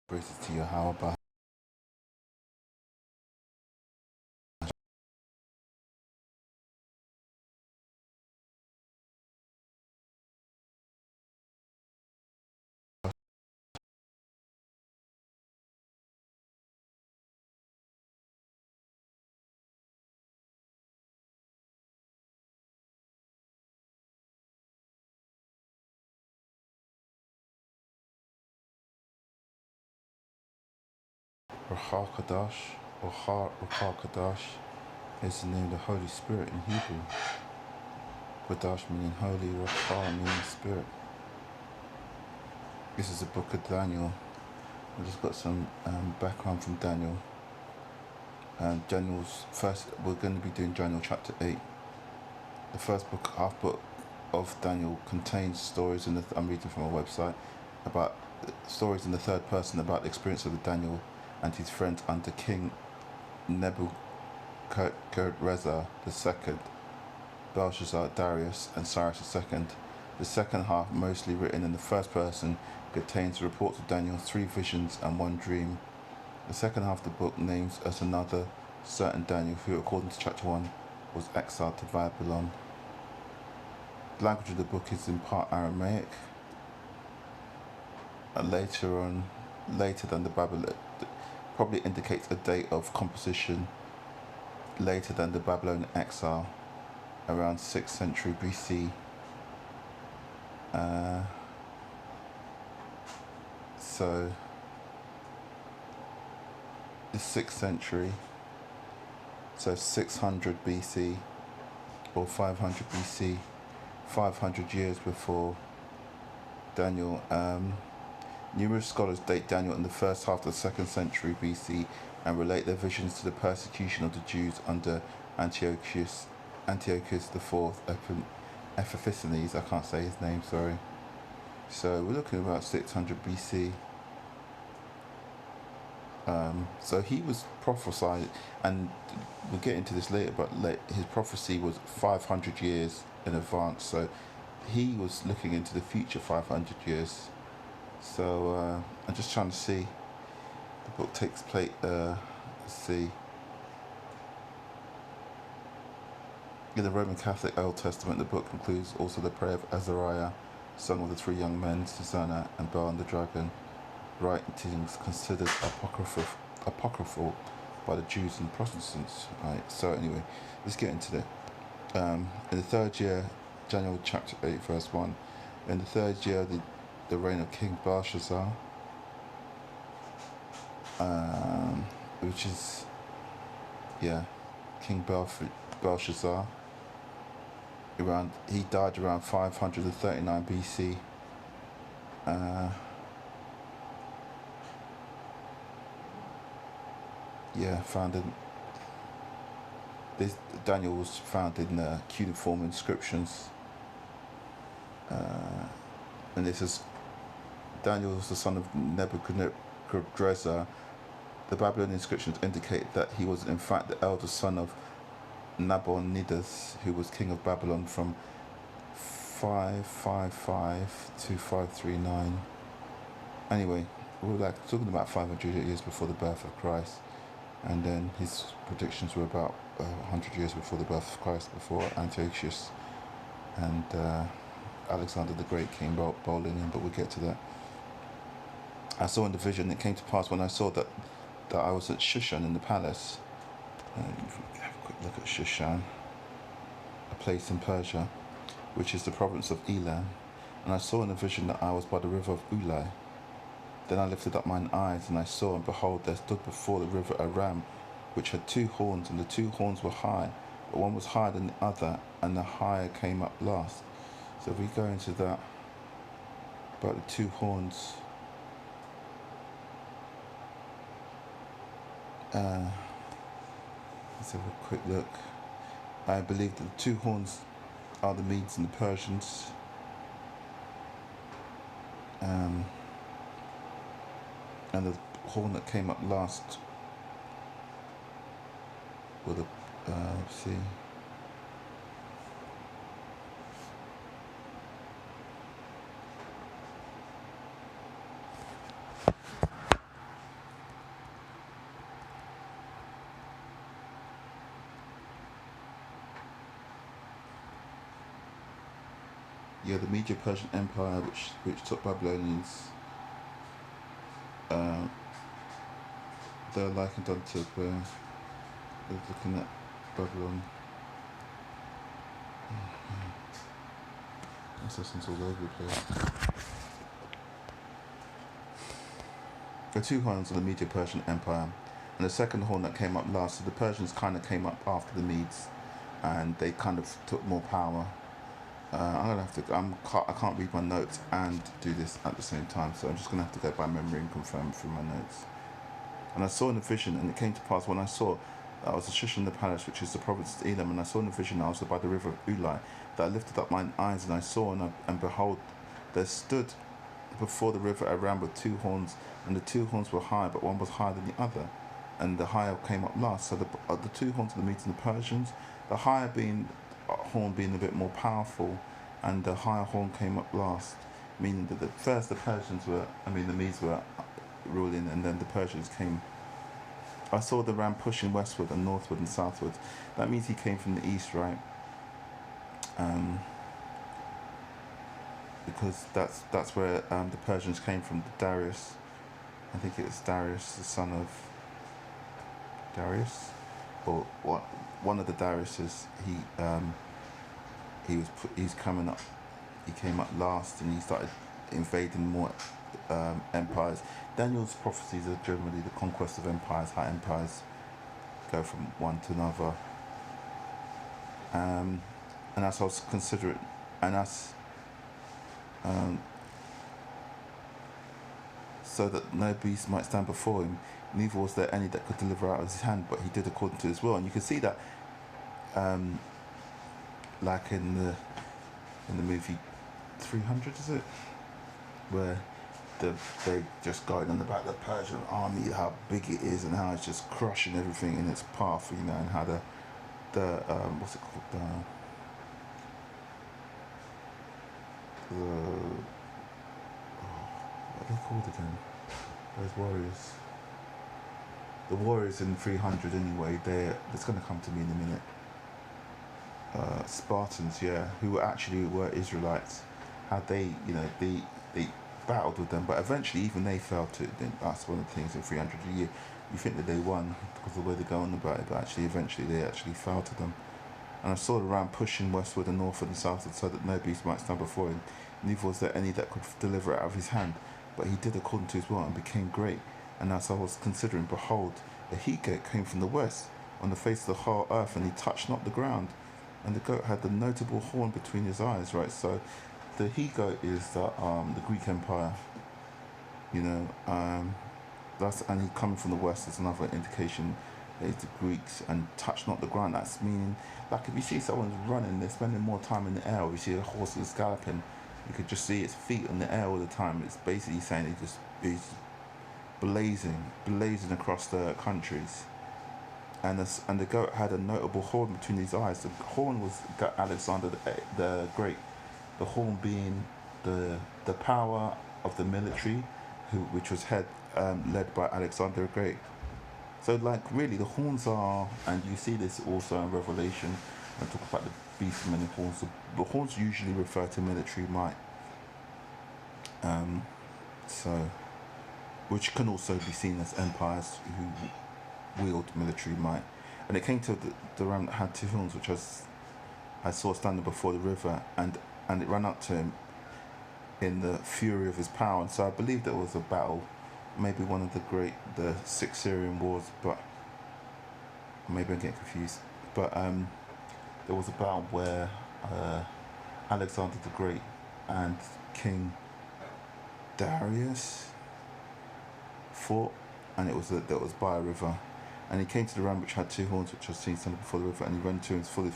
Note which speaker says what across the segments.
Speaker 1: Praises to Yahweh. Ruach HaKodesh, or Ruach HaKodesh, is the name of the Holy Spirit in Hebrew. Kodesh meaning holy, Ruach meaning spirit. This is the book of Daniel. I've just got some background from Daniel. Daniel's first, we're going to be doing Daniel chapter 8. The first book, half book of Daniel contains stories I'm reading from a website, about stories in the third person about the experience of Daniel and his friends under King Nebuchadnezzar II, Belshazzar, Darius, and Cyrus II. The second half, mostly written in the first person, contains reports of Daniel's 3 visions and 1 dream. The second half of the book names as another certain Daniel who, according to chapter 1, was exiled to Babylon. The language of the book is in part Aramaic, and later than the Babylon, probably indicates a date of composition later than the Babylonian exile, around 6th century BC. So the 6th century, so 600 BC or 500 BC, 500 years before Daniel. Numerous scholars date Daniel in the first half of the 2nd century BC and relate their visions to the persecution of the Jews under Antiochus IV Epiphanes. I can't say his name, sorry. So we're looking at about 600 BC. So he was prophesied, and we'll get into this later, but his prophecy was 500 years in advance. So he was looking into the future 500 years. So I'm just trying to see. The book takes place. Let's see. In the Roman Catholic Old Testament, the book includes also the prayer of Azariah, sung of the 3 young men, Susanna and Bel and the dragon. Writings considered apocryphal by the Jews and Protestants. Right. So anyway, let's get into it. In the 3rd year, Daniel chapter 8, verse 1. In the 3rd year, the reign of King Belshazzar, which is, King Belshazzar. He died around 539 BC. Founded. Daniel was found in cuneiform inscriptions, and this is Daniel was the son of Nebuchadnezzar. The Babylonian inscriptions indicate that he was in fact the eldest son of Nabonidus, who was king of Babylon from 555 to 539. Anyway, we're talking about 500 years before the birth of Christ, and then his predictions were about 100 years before the birth of Christ, before Antiochus and Alexander the Great came bowling in, but we'll get to that. I saw in the vision, it came to pass when I saw that I was at Shushan in the palace. Have a quick look at Shushan, a place in Persia, which is the province of Elam. And I saw in the vision that I was by the river of Ulai. Then I lifted up mine eyes, and I saw, and behold, there stood before the river a ram, which had 2 horns, and the 2 horns were high, but one was higher than the other, and the higher came up last. So if we go into that, about the 2 horns, let's have a quick look. I believe that the 2 horns are the Medes and the Persians. And the horn that came up last were the, let's see. yeah, the Medo-Persian Empire, which took Babylonians, uh, they're likened unto where they're looking at Babylon. Assassins all over the place. The two horns of the Medo-Persian Empire, and the second horn that came up last. So the Persians kind of came up after the Medes, and they kind of took more power. I'm gonna have to. I can't read my notes and do this at the same time, so I'm just gonna have to go by memory and confirm through my notes. And I saw in a vision, and it came to pass when I saw, I was a Shushan the palace, which is the province of Elam, and I saw in a vision, I was by the river of Ulai, that I lifted up mine eyes, and I saw, and behold, there stood before the river a ram with two horns, and the two horns were high, but one was higher than the other, and the higher came up last. So the two horns of the Medes and the Persians, the higher horn being a bit more powerful, and the higher horn came up last, meaning that the Medes were ruling, and then the Persians came. I saw the ram pushing westward and northward and southward. That means he came from the east, right? Because that's where the Persians came from. Darius, I think it was Darius, the son of Darius, or what? One of the Dariuses. He's coming up. He came up last, and he started invading more empires. Daniel's prophecies are generally the conquest of empires, how empires go from one to another. And as I was considering, and as so that no beast might stand before him, neither was there any that could deliver out of his hand, but he did according to his will. And you can see that, like in the movie 300, is it, where they just going on about the Persian army, how big it is, and how it's just crushing everything in its path, and how the what's it called, what are they called again? Those warriors. The warriors in 300 anyway. It's going to come to me in a minute. Spartans, yeah, who actually were Israelites. How they battled with them, but eventually even they fell to. That's one of the things in 300 a year. You think that they won because of the way they go on about it, but actually eventually they actually fell to them. And I saw the ram pushing westward and northward and southward, so that no beast might stand before him. Neither was there any that could deliver it out of his hand. But he did according to his will and became great. And as I was considering, behold, a he-goat came from the west on the face of the whole earth, and he touched not the ground. And the goat had the notable horn between his eyes, right? So the he-goat is the Greek Empire, and he coming from the west is another indication that it's the Greeks, and touch not the ground. That's meaning, like if you see someone's running, they're spending more time in the air, or you see a horse that's galloping, you could just see its feet in the air all the time. It's basically saying it's blazing across the countries. And the goat had a notable horn between his eyes. The horn was Alexander the Great. The horn being the power of the military, which was led by Alexander the Great. So really the horns are, and you see this also in Revelation, when I talk about the beast of many horns. The horns usually refer to military might. Which can also be seen as empires who wield military might. And it came to the ram that had two horns, which I saw standing before the river, and it ran up to him in the fury of his power. And so I believe there was a battle, maybe one of the 6 Syrian wars, but maybe I'm getting confused. But there was a battle where Alexander the Great and King Darius fought, and it was by a river. And he came to the ram which had 2 horns, which I was seen standing before the river, and he ran to him full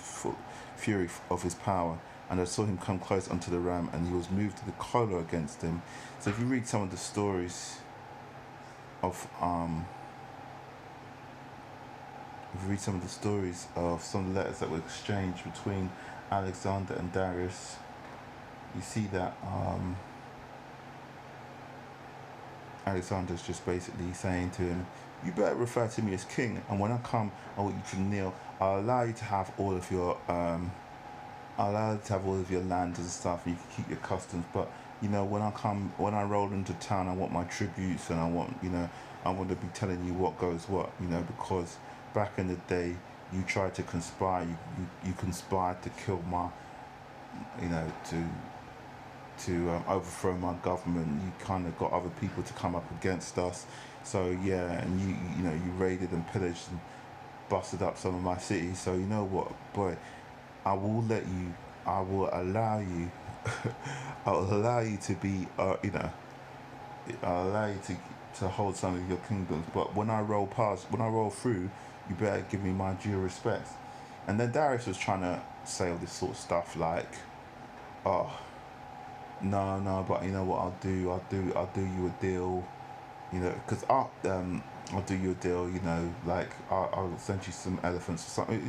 Speaker 1: fury of his power. And I saw him come close unto the ram, and he was moved to the choler against him. So if you read some of the stories of some of the letters that were exchanged between Alexander and Darius, you see that Alexander's just basically saying to him, you better refer to me as king, and when I come I want you to kneel. I'll allow you to have all of your I'll allow you to have all of your land and stuff, and you can keep your customs. But when I roll into town, I want my tributes, and I want to be telling you what goes what, because back in the day, you tried to conspire, you conspired to kill my, to overthrow my government. You kind of got other people to come up against us. So yeah, and you raided and pillaged and busted up some of my cities. So you know what, boy, I will let you. I will allow you. I will allow you to be. I'll allow you to hold some of your kingdoms. But when I roll through, you better give me my due respect. And then Darius was trying to say all this sort of stuff like, oh, no, but you know what I'll do you a deal, because I'll do you a deal, like I'll send you some elephants or something,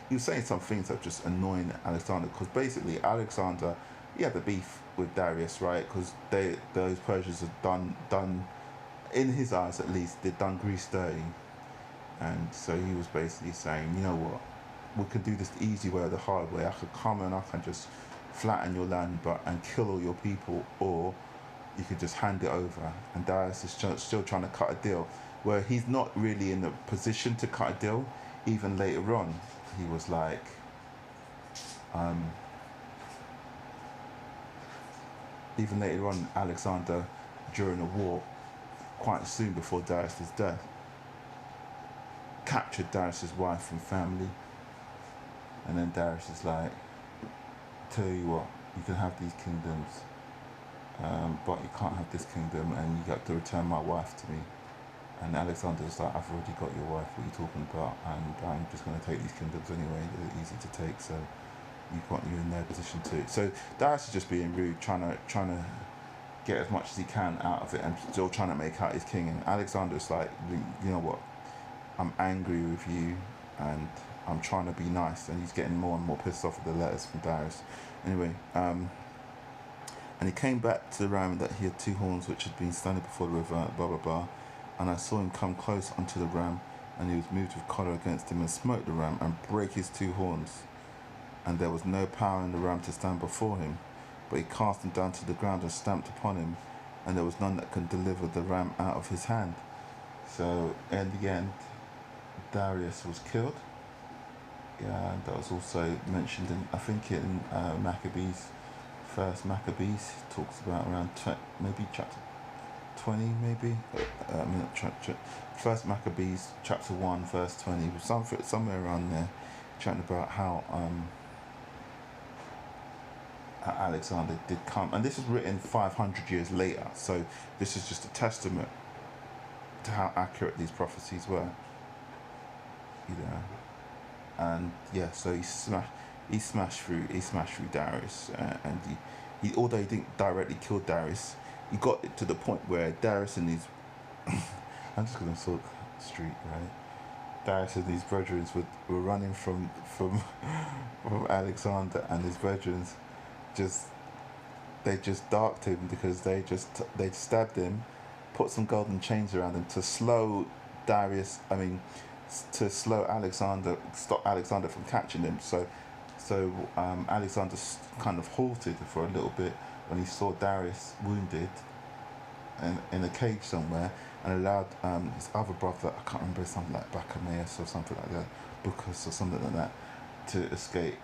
Speaker 1: he was saying some things that were just annoying Alexander, because basically Alexander, he had the beef with Darius, right, because those Persians had done, in his eyes at least, they'd done Greece dirty, and so he was basically saying, you know what, we could do this the easy way or the hard way. I could come and I can just flatten your land and kill all your people, or you could just hand it over. And Darius is still trying to cut a deal, where he's not really in a position to cut a deal. Even later on, he was like, even later on, Alexander, during a war, quite soon before Darius' death, captured Darius' wife and family. And then Darius is like, tell you what, you can have these kingdoms, but you can't have this kingdom, and you got to return my wife to me. And Alexander's like, I've already got your wife, what are you talking about? And I'm just going to take these kingdoms anyway, they're easy to take, so you're in their position too. So Darius is just being rude, trying to get as much as he can out of it, and still trying to make out his king. And Alexander's like, you know what, I'm angry with you, and I'm trying to be nice, and he's getting more and more pissed off with the letters from Darius. Anyway, and he came back to the ram that he had two horns which had been standing before the river, blah blah blah. And I saw him come close unto the ram, and he was moved with choler against him, and smote the ram, and brake his two horns. And there was no power in the ram to stand before him, but he cast him down to the ground and stamped upon him, and there was none that could deliver the ram out of his hand. So in the end, Darius was killed. Yeah, that was also mentioned in, I think, in Maccabees, First Maccabees, talks about around maybe chapter 20, maybe. First Maccabees, chapter 1, verse 20, somewhere around there, chatting about how Alexander did come, and this is written 500 years later. So this is just a testament to how accurate these prophecies were. And yeah, so he smashed through Darius, and he although he didn't directly kill Darius, he got it to the point where Darius and his I'm just gonna talk street, right? Darius and his brethren were running from Alexander, and his brethren they just darked him, because they stabbed him, put some golden chains around him to slow Alexander, stop Alexander from catching him. So Alexander kind of halted for a little bit when he saw Darius wounded and in a cage somewhere, and allowed his other brother, I can't remember, something like Bacchaeus or something like that, Bucus or something like that, to escape.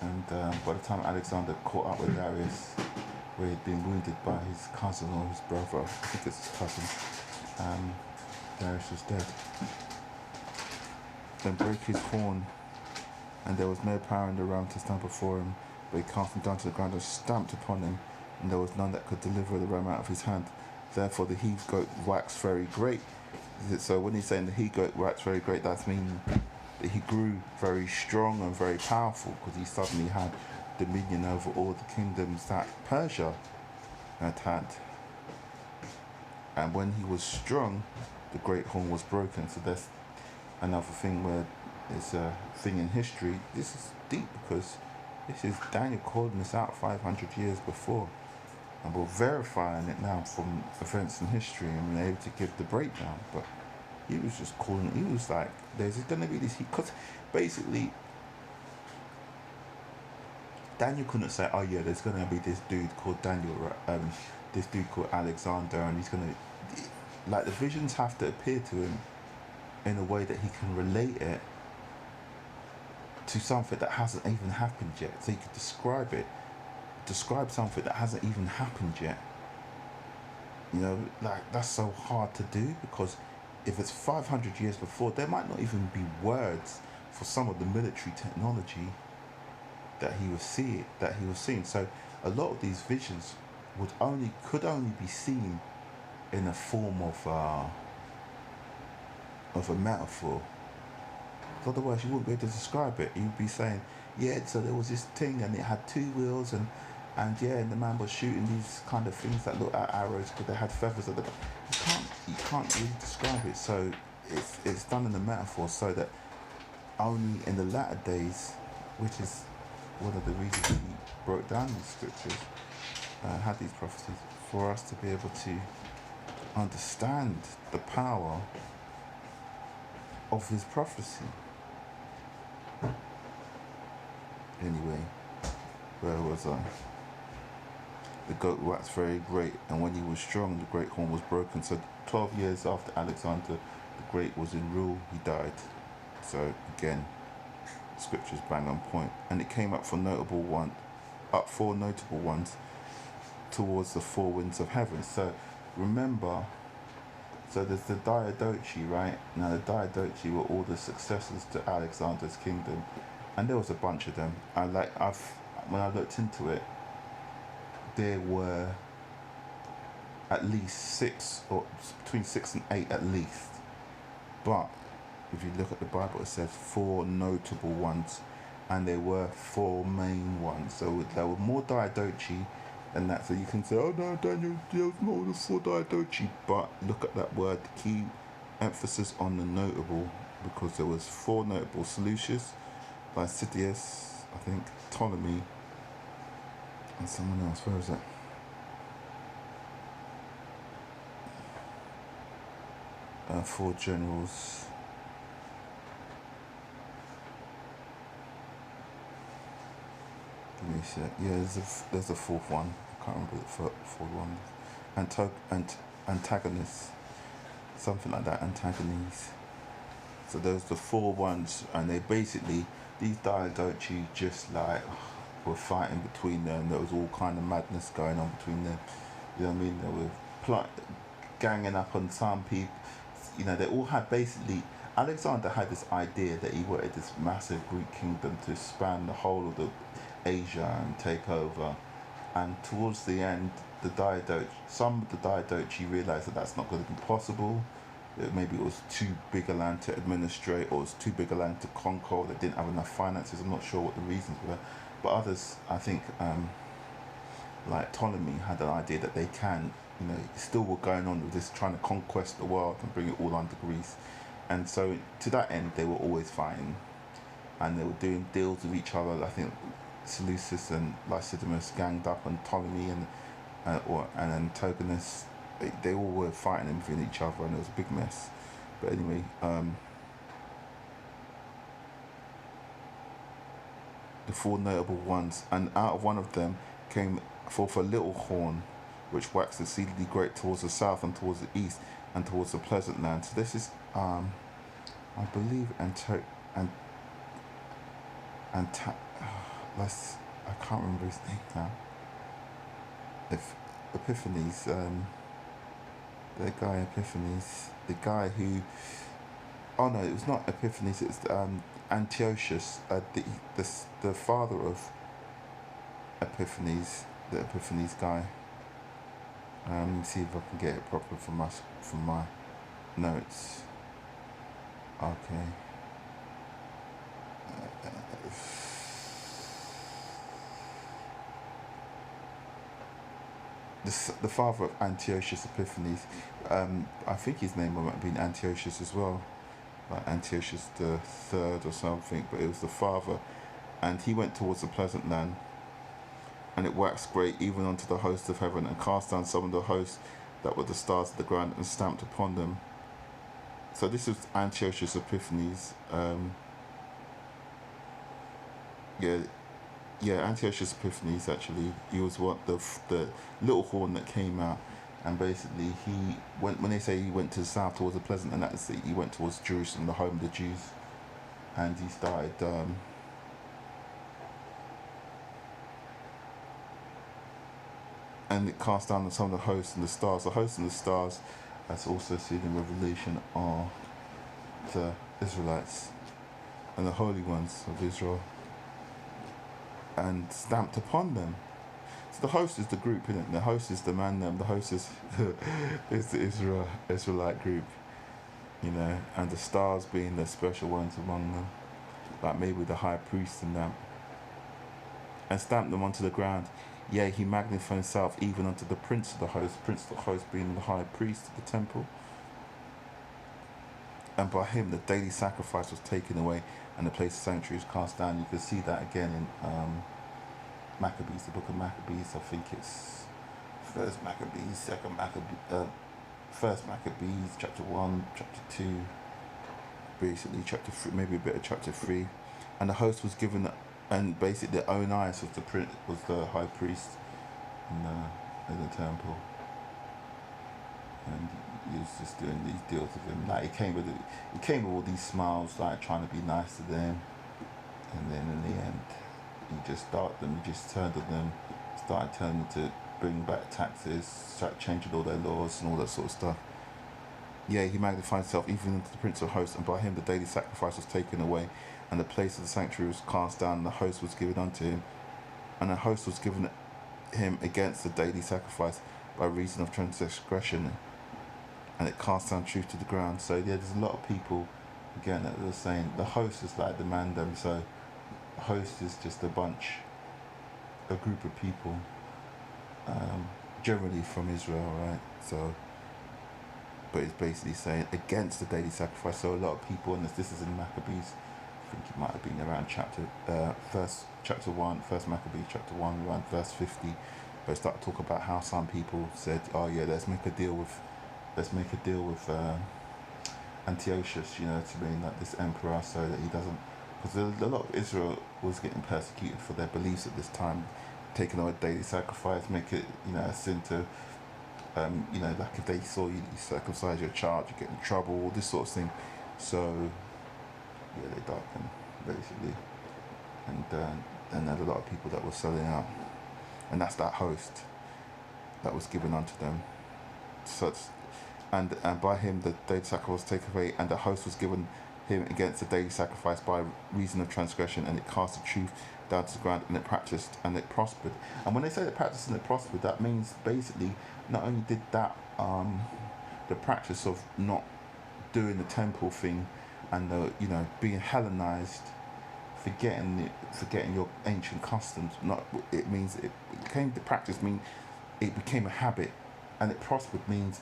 Speaker 1: And by the time Alexander caught up with Darius, where he'd been wounded by his cousin or his brother, I think it's his cousin, Darius was dead. Then brake his horn, and there was no power in the ram to stand before him, but he cast him down to the ground and stamped upon him, and there was none that could deliver the ram out of his hand. Therefore the he-goat waxed very great. So when he's saying the he-goat waxed very great, that's meaning that he grew very strong and very powerful, because he suddenly had dominion over all the kingdoms that Persia had. And when he was strong, the great horn was broken. So that's another thing where it's a thing in history. This is deep, because this is Daniel calling this out 500 years before, and we're verifying it now from events in history, and we're able to give the breakdown. But He was just calling. He was like, "There's going to be this," because basically Daniel couldn't say, "Oh yeah, there's going to be this dude called Daniel, this dude called Alexander, and he's going to," like, the visions have to appear to him in a way that he can relate it to something that hasn't even happened yet. So he could describe something that hasn't even happened yet. You know, like, that's so hard to do, because if it's 500 years before, there might not even be words for some of the military technology that he was seeing. So a lot of these visions could only be seen in a form of a metaphor. Otherwise, you wouldn't be able to describe it. You'd be saying, yeah, so there was this thing and it had two wheels, and yeah, and the man was shooting these kind of things that looked like arrows, but they had feathers at the back. You can't really describe it. So it's done in a metaphor, so that only in the latter days, which is one of the reasons he broke down these scriptures, had these prophecies, for us to be able to understand the power of his prophecy. Anyway, where was I? The goat waxed very great, and when he was strong, the great horn was broken. So 12 years after Alexander the Great was in rule, he died. So again, scriptures bang on point. And it came up four notable ones towards the four winds of heaven. So remember, so there's the Diadochi, right? Now the Diadochi were all the successors to Alexander's kingdom, and there was a bunch of them. When I looked into it, there were at least six, or between 6 and 8 at least. But if you look at the Bible, it says four notable ones, and there were four main ones. So there were more Diadochi than that. So you can say, oh no, Daniel, there's more than four Diadochi. But look at that word, key emphasis on the notable, because there was four notable: Seleucus, Lysidius, I think, Ptolemy, and someone else. Where is it? Four generals. Give me a sec. Yeah, there's a fourth one. I can't remember the fourth one. Antagonist, something like that. Antagonist. So there's the four ones, and they basically, these Diadochi just like were fighting between them. There was all kind of madness going on between them. You know what I mean? They were ganging up on some people. You know, they all had basically. Alexander had this idea that he wanted this massive Greek kingdom to span the whole of the Asia and take over. And towards the end, some of the Diadochi realized that that's not going to be possible. Maybe it was too big a land to administrate, or it was too big a land to conquer, or they didn't have enough finances. I'm not sure what the reasons were. But others, I think, like Ptolemy, had an idea that they can, still were going on with this, trying to conquest the world and bring it all under Greece. And so to that end, they were always fighting, and they were doing deals with each other. I think Seleucus and Lysidimus ganged up on Ptolemy and Antigonus. They all were fighting within each other, and it was a big mess. But anyway, the four notable ones, and out of one of them came forth a little horn, which waxed exceedingly great towards the south and towards the east and towards the pleasant land. So this is, I believe, I can't remember his name now. Epiphanes, the guy who, oh no, it was not Epiphanes, it's Antiochus, the father of Epiphanes, the Epiphanes guy. Let me see if I can get it proper from my notes. Okay. The father of Antiochus Epiphanes, I think his name might have been Antiochus as well, like Antiochus the third or something, but it was the father, and he went towards the pleasant land, and it waxed great even unto the hosts of heaven, and cast down some of the hosts that were the stars of the ground, and stamped upon them. So this was Antiochus Epiphanes. Yeah, yeah, Antiochus Epiphanes actually. He was what the little horn that came out, and basically he went when they say he went to the south towards the Pleasant, and that's he went towards Jerusalem, the home of the Jews, and he started. And it cast down on some of the hosts and the stars. The hosts and the stars, that's also seen in Revelation, are the Israelites and the holy ones of Israel, and stamped upon them. So the host is the group, isn't it? The host is the man them. The host is is the Israelite group, you know, and the stars being the special ones among them, like maybe the high priest and them, and stamped them onto the ground. Yea, he magnified himself even unto the prince of the host being the high priest of the temple. And by him the daily sacrifice was taken away, and the place of sanctuary was cast down. You can see that again in Maccabees, the book of Maccabees. I think it's First Maccabees, Second Maccabees, First Maccabees, chapter 1, chapter 2, basically chapter 3, maybe a bit of chapter 3. And the host was given, and basically Onias was the high priest in the temple, and he was just doing these deals with him. Like he came with all these smiles, like trying to be nice to them, and then in the end, he just turned on them, started telling them to bring back taxes, started changing all their laws and all that sort of stuff. Yeah, he magnified himself even into the prince of hosts, and by him the daily sacrifice was taken away, and the place of the sanctuary was cast down, and the host was given unto him, and the host was given him against the daily sacrifice by reason of transgression, and it cast down truth to the ground. So yeah, there's a lot of people, again, that are saying the host is like the man them. So the host is just a group of people, generally from Israel, right? So, but it's basically saying against the daily sacrifice. So a lot of people, and this is in Maccabees, I think it might have been around chapter 1, First Maccabees chapter 1, around verse 50, where it started to talk about how some people said, oh yeah, let's make a deal with Antiochus, you know, to mean that this emperor, so that he doesn't, because a lot of Israel was getting persecuted for their beliefs at this time, taking away daily sacrifice, make it, you know, a sin to, you know, like if they saw you circumcise your child, you get in trouble, all this sort of thing. So yeah, they darkened basically, and there's a lot of people that were selling out, and that's that host that was given unto them. Such, and by him the daily sacrifice was taken away, and the host was given him against the daily sacrifice by reason of transgression, and it cast the truth down to the ground, and it practiced and it prospered. And when they say it practiced and it prospered, that means basically not only did that the practice of not doing the temple thing and the, you know, being Hellenized, forgetting your ancient customs, not it means it became the practice, mean it became a habit, and it prospered means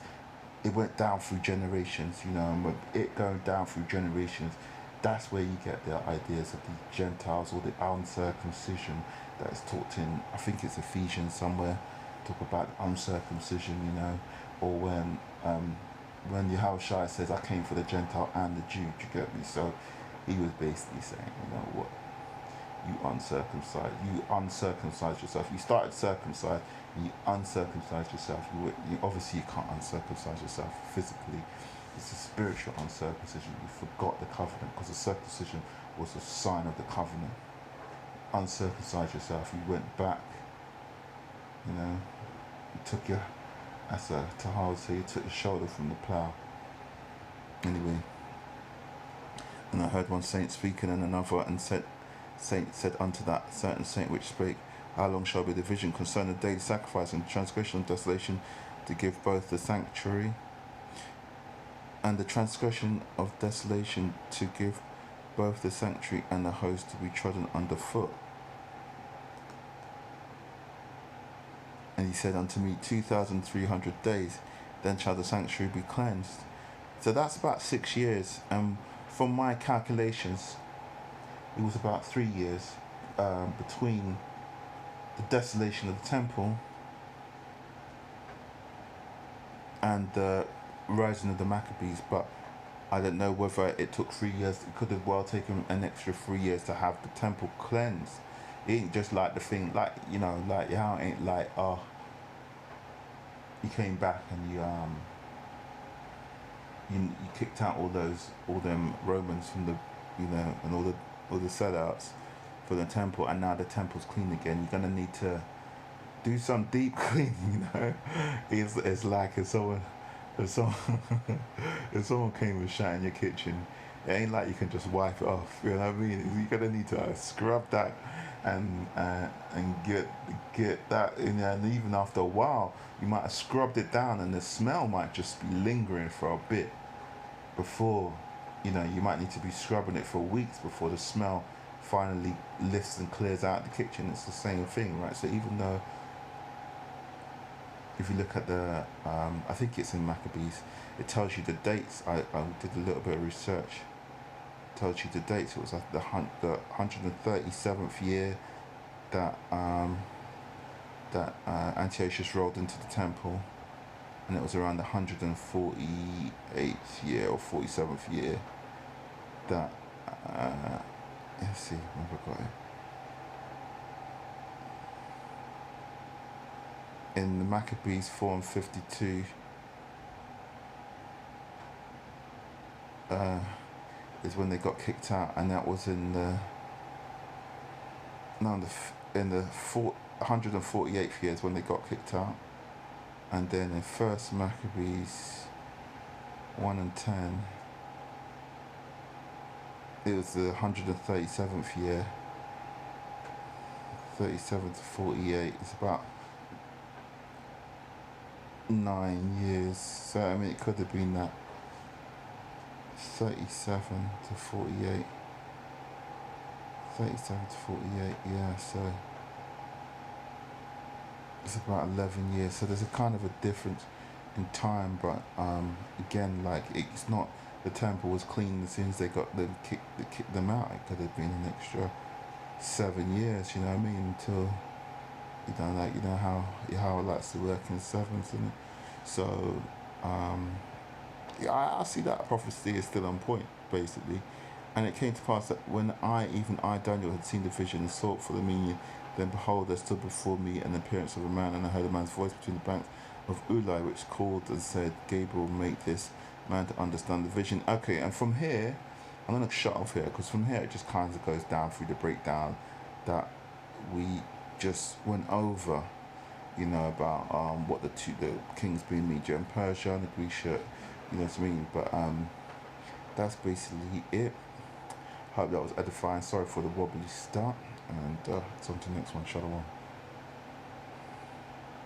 Speaker 1: it went down through generations, you know, and with it going down through generations, that's where you get the ideas of the Gentiles or the uncircumcision that is taught in, I think it's Ephesians somewhere, talk about uncircumcision, you know, or when Yahushua says, I came for the Gentile and the Jew, do you get me? So he was basically saying, you know what, you uncircumcised yourself. You started circumcised and you uncircumcised yourself. Obviously you can't uncircumcise yourself physically. It's a spiritual uncircumcision. You forgot the covenant, because the circumcision was a sign of the covenant. Uncircumcise yourself. You went back, you know, you took your, as a Tahar would say, you took your shoulder from the plough. Anyway, and I heard one saint speaking, and another, and said unto that certain saint which spake, how long shall be the vision concerning the daily sacrifice and transgression and desolation, to give both the sanctuary and the transgression of desolation, to give both the sanctuary and the host to be trodden under foot? And he said unto me, 2,300 days, then shall the sanctuary be cleansed. So that's about 6 years, and from my calculations, it was about 3 years between the desolation of the temple and the rising of the Maccabees. But I don't know whether it took 3 years. It could have well taken an extra 3 years to have the temple cleansed. It ain't just like the thing, like, you know, like how it ain't like, oh, you came back and you kicked out all them Romans from the, you know, and all the sellouts for the temple, and now the temple's clean again. You're gonna need to do some deep cleaning, you know. It's like if someone if someone came and shat in your kitchen, it ain't like you can just wipe it off. You know what I mean? You're gonna need to scrub that and get that in there. And even after a while, you might have scrubbed it down, and the smell might just be lingering for a bit before, you know, you might need to be scrubbing it for weeks before the smell finally lifts and clears out the kitchen. It's the same thing, right? So even though, if you look at the, I think it's in Maccabees, it tells you the dates. I did a little bit of research. It tells you the dates. It was like the 137th year that Antiochus rolled into the temple, and it was around the 148th year or 47th year that, let's see, where have I got it? In the Maccabees 4 and 52, is when they got kicked out, and that was in the, no, in the 148th year is when they got kicked out. And then in First Maccabees 1 and 10, it was the 137th year, 37 to 48. It's about 9 years. So I mean, it could have been that 37 to 48. 37 to 48, yeah. So it's about 11 years. So there's a kind of a difference in time, but again, like, it's not, the temple was clean as soon as they got them kicked them out. It could have been an extra 7 years, you know what I mean, until, you know, like, you know how it likes to work in sevens, isn't it? So yeah, I see that prophecy is still on point, basically. And it came to pass that when even I, Daniel, had seen the vision and sought for the meaning, then behold, there stood before me an appearance of a man, and I heard a man's voice between the banks of Ulai, which called and said, Gabriel, make this man to understand the vision. Okay, and from here, I'm going to shut off here, because from here it just kind of goes down through the breakdown that we just went over, you know, about what the kings being Media and Persia and the Grecia, you know what I mean? But that's basically it. Hope that was edifying. Sorry for the wobbly start, and it's on to the next one. Shalom.